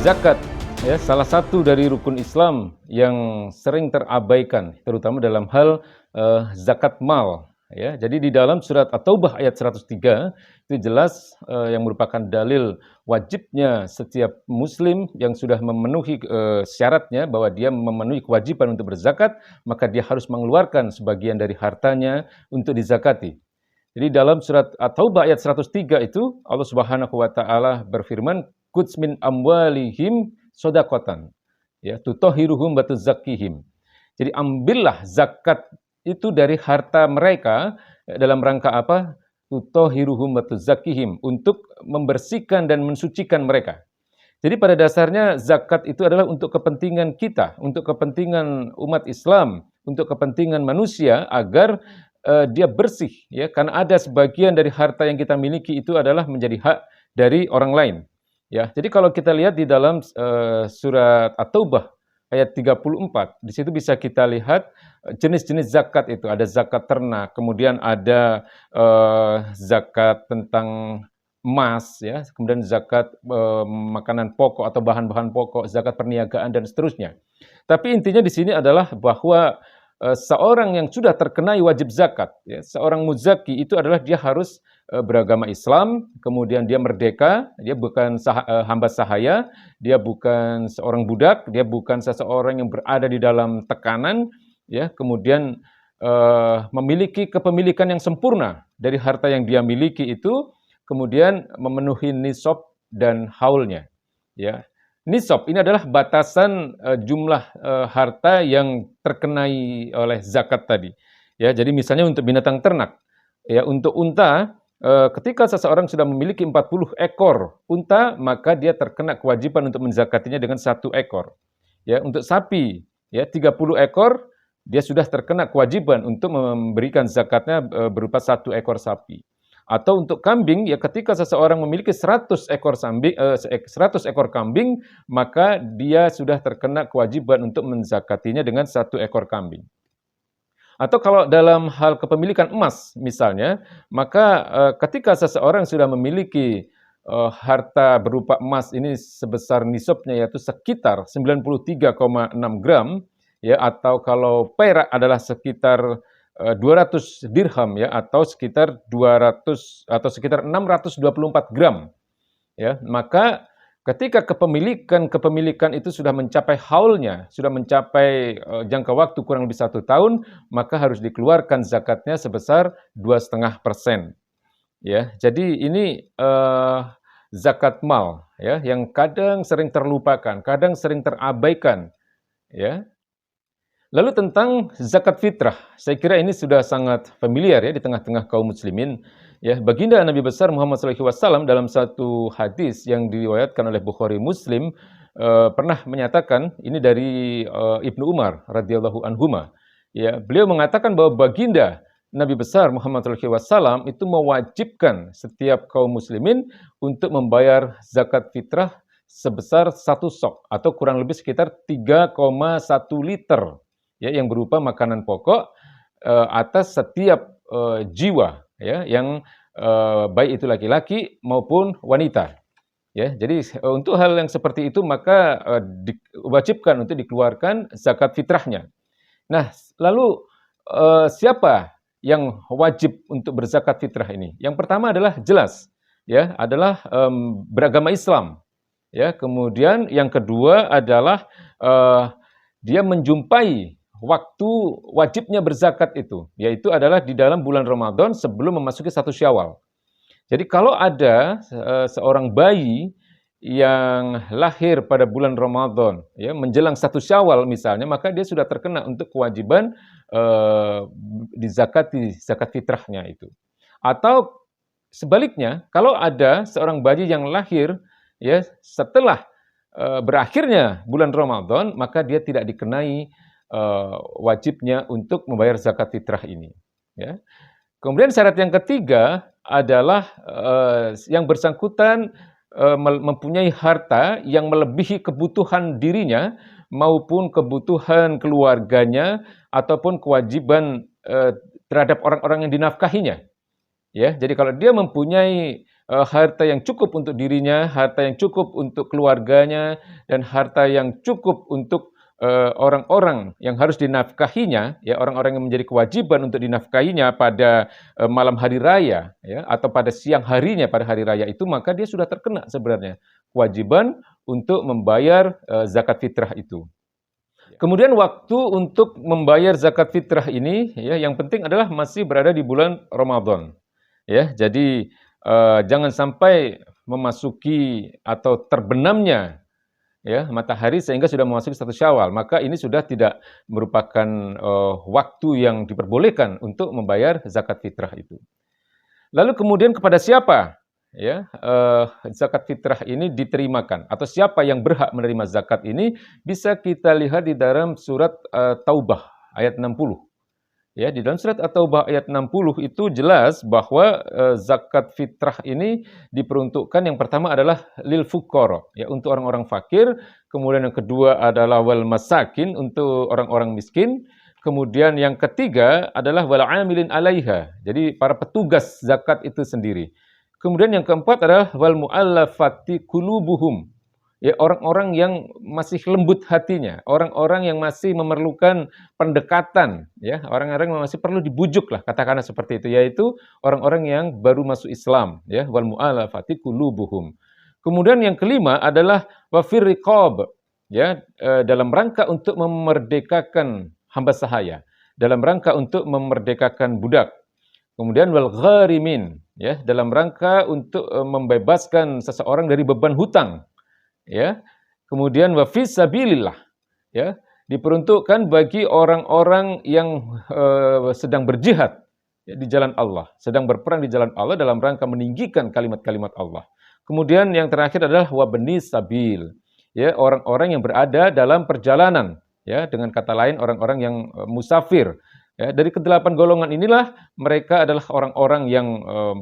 Zakat, ya, salah satu dari rukun Islam yang sering terabaikan, terutama dalam hal zakat mal. Ya, jadi di dalam surat At-Taubah ayat 103 itu jelas yang merupakan dalil wajibnya setiap Muslim yang sudah memenuhi syaratnya bahwa dia memenuhi kewajiban untuk berzakat, maka dia harus mengeluarkan sebagian dari hartanya untuk dizakati. Jadi dalam surat At-Taubah ayat 103 itu Allah Subhanahu wa taala berfirman, "Quds min amwalihim shadaqatan." Ya, tutahhiruhum wa tuzakkihim. Jadi ambillah zakat itu dari harta mereka dalam rangka apa? Tutahhiruhum wa tuzakkihim, untuk membersihkan dan mensucikan mereka. Jadi pada dasarnya zakat itu adalah untuk kepentingan kita, untuk kepentingan umat Islam, untuk kepentingan manusia agar dia bersih, ya, karena ada sebagian dari harta yang kita miliki itu adalah menjadi hak dari orang lain. Ya, jadi kalau kita lihat di dalam surat At-Taubah ayat 34, di situ bisa kita lihat jenis-jenis zakat itu. Ada zakat ternak, kemudian ada zakat tentang emas, ya, kemudian zakat makanan pokok atau bahan-bahan pokok, zakat perniagaan dan seterusnya. Tapi intinya di sini adalah bahwa seorang yang sudah terkenai wajib zakat, ya, seorang muzaki itu adalah dia harus beragama Islam, kemudian dia merdeka, dia bukan hamba sahaya, dia bukan seorang budak, dia bukan seseorang yang berada di dalam tekanan, ya, kemudian memiliki kepemilikan yang sempurna dari harta yang dia miliki itu, kemudian memenuhi nisab dan haulnya. Ya, nisab ini adalah batasan jumlah harta yang terkenai oleh zakat tadi. Ya, jadi misalnya untuk binatang ternak, ya, untuk unta, ketika seseorang sudah memiliki 40 ekor unta, maka dia terkena kewajiban untuk menzakatinya dengan 1 ekor. Ya, untuk sapi, ya, 30 ekor, dia sudah terkena kewajiban untuk memberikan zakatnya berupa 1 ekor sapi. Atau untuk kambing, ya, ketika seseorang memiliki 100 ekor kambing, maka dia sudah terkena kewajiban untuk menzakatinya dengan 1 ekor kambing. Atau kalau dalam hal kepemilikan emas misalnya, maka ketika seseorang sudah memiliki harta berupa emas ini sebesar nisabnya yaitu sekitar 93,6 gram, ya, atau kalau perak adalah sekitar 200 dirham, ya, atau sekitar 624 gram, ya, maka ketika kepemilikan itu sudah mencapai haulnya, sudah mencapai jangka waktu kurang lebih 1 tahun, maka harus dikeluarkan zakatnya sebesar 2,5%. Ya, jadi ini zakat mal, ya, yang kadang sering terlupakan, kadang sering terabaikan, ya. Lalu tentang zakat fitrah, saya kira ini sudah sangat familiar, ya, di tengah-tengah kaum muslimin. Ya, baginda Nabi besar Muhammad SAW dalam satu hadis yang diriwayatkan oleh Bukhari Muslim pernah menyatakan, ini dari Ibnu Umar radhiyallahu anhuma. Ya, beliau mengatakan bahwa baginda Nabi besar Muhammad SAW itu mewajibkan setiap kaum muslimin untuk membayar zakat fitrah sebesar 1 sok atau kurang lebih sekitar 3,1 liter, ya, yang berupa makanan pokok atas setiap jiwa, ya, yang baik itu laki-laki maupun wanita. Ya, jadi untuk hal yang seperti itu maka diwajibkan untuk dikeluarkan zakat fitrahnya. Nah, lalu siapa yang wajib untuk berzakat fitrah ini? Yang pertama adalah jelas, ya, adalah beragama Islam. Ya, kemudian yang kedua adalah dia menjumpai waktu wajibnya berzakat itu, yaitu adalah di dalam bulan Ramadan sebelum memasuki 1 Syawal. Jadi kalau ada seorang bayi yang lahir pada bulan Ramadan, ya, menjelang 1 Syawal misalnya, maka dia sudah terkena untuk kewajiban dizakati zakat fitrahnya itu. Atau sebaliknya, kalau ada seorang bayi yang lahir, ya, setelah berakhirnya bulan Ramadan, maka dia tidak dikenai wajibnya untuk membayar zakat fitrah ini. Ya. Kemudian syarat yang ketiga adalah yang bersangkutan mempunyai harta yang melebihi kebutuhan dirinya maupun kebutuhan keluarganya ataupun kewajiban terhadap orang-orang yang dinafkahinya. Ya, jadi kalau dia mempunyai harta yang cukup untuk dirinya, harta yang cukup untuk keluarganya, dan harta yang cukup untuk orang-orang yang harus dinafkahinya, ya orang-orang yang menjadi kewajiban untuk dinafkahinya pada malam hari raya, ya atau pada siang harinya pada hari raya itu, maka dia sudah terkena sebenarnya kewajiban untuk membayar zakat fitrah itu. Kemudian waktu untuk membayar zakat fitrah ini, ya yang penting adalah masih berada di bulan Ramadan. Ya, jadi jangan sampai memasuki atau terbenamnya ya matahari sehingga sudah memasuki 1 Syawal, maka ini sudah tidak merupakan waktu yang diperbolehkan untuk membayar zakat fitrah itu. Lalu kemudian kepada siapa ya zakat fitrah ini diterimakan atau siapa yang berhak menerima zakat ini bisa kita lihat di dalam surat Taubah ayat 60. Ya, di dalam surat At-Taubah ayat 60 itu jelas bahwa zakat fitrah ini diperuntukkan yang pertama adalah lil fuqara, ya untuk orang-orang fakir, kemudian yang kedua adalah wal masakin untuk orang-orang miskin, kemudian yang ketiga adalah wal amilin 'alaiha. Jadi para petugas zakat itu sendiri. Kemudian yang keempat adalah wal mu'allafati qulubuhum. Ya, orang-orang yang masih lembut hatinya, orang-orang yang masih memerlukan pendekatan, ya, orang-orang yang masih perlu dibujuk lah, katakanlah seperti itu, yaitu orang-orang yang baru masuk Islam, ya, wal mu'alafati qulubuhum. Kemudian yang kelima adalah wafir riqab, ya, dalam rangka untuk memerdekakan hamba sahaya, dalam rangka untuk memerdekakan budak. Kemudian wal gharimin, ya, dalam rangka untuk membebaskan seseorang dari beban hutang. Ya, kemudian wa fis sabilillah, ya, diperuntukkan bagi orang-orang yang sedang berjihad ya, di jalan Allah, sedang berperang di jalan Allah dalam rangka meninggikan kalimat-kalimat Allah. Kemudian yang terakhir adalah wa benis sabil, ya, orang-orang yang berada dalam perjalanan, ya, dengan kata lain orang-orang yang musafir. Ya, dari kedelapan golongan inilah mereka adalah orang-orang yang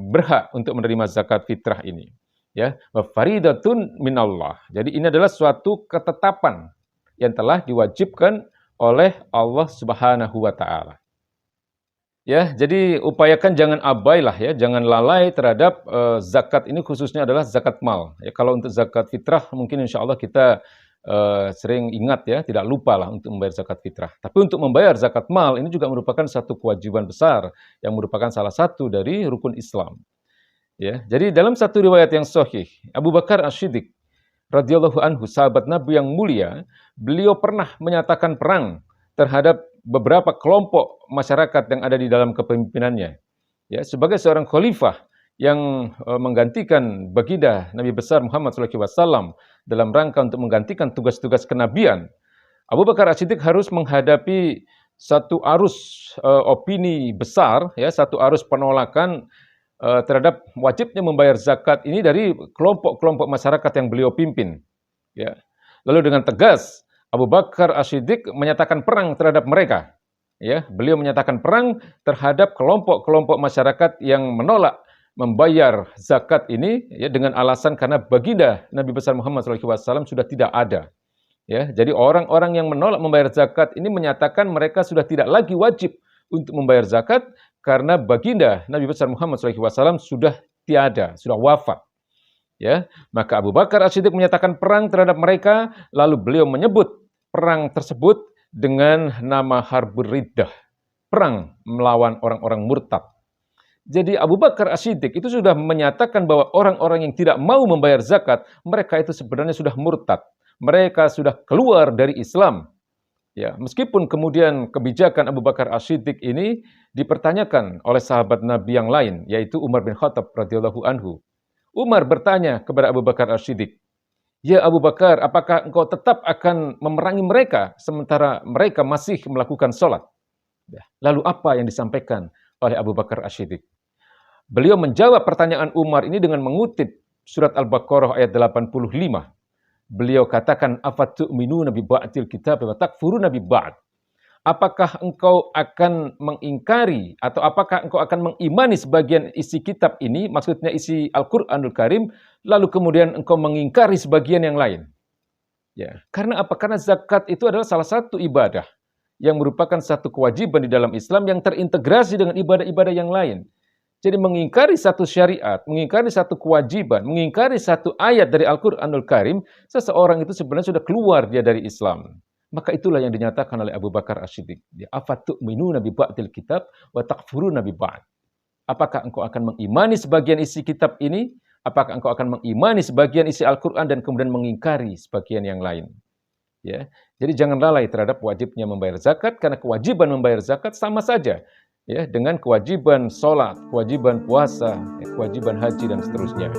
berhak untuk menerima zakat fitrah ini. Ya, faridatun minallah. Jadi ini adalah suatu ketetapan yang telah diwajibkan oleh Allah Subhanahu wa taala. Ya, jadi upayakan jangan abai lah ya, jangan lalai terhadap zakat ini khususnya adalah zakat mal. Ya, kalau untuk zakat fitrah mungkin insya Allah kita sering ingat ya, tidak lupa lah untuk membayar zakat fitrah. Tapi untuk membayar zakat mal ini juga merupakan satu kewajiban besar yang merupakan salah satu dari rukun Islam. Ya, jadi dalam satu riwayat yang sahih, Abu Bakar As-Siddiq radhiyallahu anhu, sahabat Nabi yang mulia, beliau pernah menyatakan perang terhadap beberapa kelompok masyarakat yang ada di dalam kepemimpinannya. Ya, sebagai seorang khalifah yang menggantikan baginda Nabi besar Muhammad SAW dalam rangka untuk menggantikan tugas-tugas kenabian, Abu Bakar As-Siddiq harus menghadapi satu arus opini besar, ya, satu arus penolakan terhadap wajibnya membayar zakat ini dari kelompok-kelompok masyarakat yang beliau pimpin. Ya. Lalu dengan tegas Abu Bakar As-Siddiq menyatakan perang terhadap mereka. Ya, beliau menyatakan perang terhadap kelompok-kelompok masyarakat yang menolak membayar zakat ini ya, dengan alasan karena baginda Nabi besar Muhammad SAW sudah tidak ada. Ya, jadi orang-orang yang menolak membayar zakat ini menyatakan mereka sudah tidak lagi wajib untuk membayar zakat karena baginda Nabi besar Muhammad SAW sudah tiada, sudah wafat. Ya, maka Abu Bakar As-Siddiq menyatakan perang terhadap mereka, lalu beliau menyebut perang tersebut dengan nama Harbur Riddah, perang melawan orang-orang murtad. Jadi Abu Bakar As-Siddiq itu sudah menyatakan bahwa orang-orang yang tidak mau membayar zakat, mereka itu sebenarnya sudah murtad. Mereka sudah keluar dari Islam. Ya, meskipun kemudian kebijakan Abu Bakar As-Siddiq ini dipertanyakan oleh sahabat Nabi yang lain, yaitu Umar bin Khattab radhiyallahu anhu. Umar bertanya kepada Abu Bakar As-Siddiq, "Ya Abu Bakar, apakah engkau tetap akan memerangi mereka sementara mereka masih melakukan sholat?" Ya, lalu apa yang disampaikan oleh Abu Bakar As-Siddiq? Beliau menjawab pertanyaan Umar ini dengan mengutip surat Al-Baqarah ayat 85. Beliau katakan, afatu'minuna bi ba'dil kitab wa takfuruna bi ba'd. Apakah engkau akan mengingkari atau apakah engkau akan mengimani sebagian isi kitab ini, maksudnya isi Al-Qur'anul Karim, lalu kemudian engkau mengingkari sebagian yang lain? Ya, karena apa? Karena zakat itu adalah salah satu ibadah yang merupakan satu kewajiban di dalam Islam yang terintegrasi dengan ibadah-ibadah yang lain. Jadi mengingkari satu syariat, mengingkari satu kewajiban, mengingkari satu ayat dari Al-Qur'anul Karim, seseorang itu sebenarnya sudah keluar dia dari Islam. Maka itulah yang dinyatakan oleh Abu Bakar As-Siddiq. Afatu'minuna bi ba'dil kitab wa takfuruna bi ba'd. Apakah engkau akan mengimani sebagian isi kitab ini? Apakah engkau akan mengimani sebagian isi Al-Qur'an dan kemudian mengingkari sebagian yang lain? Ya. Jadi jangan lalai terhadap wajibnya membayar zakat, karena kewajiban membayar zakat sama saja ya dengan kewajiban sholat, kewajiban puasa, kewajiban haji dan seterusnya.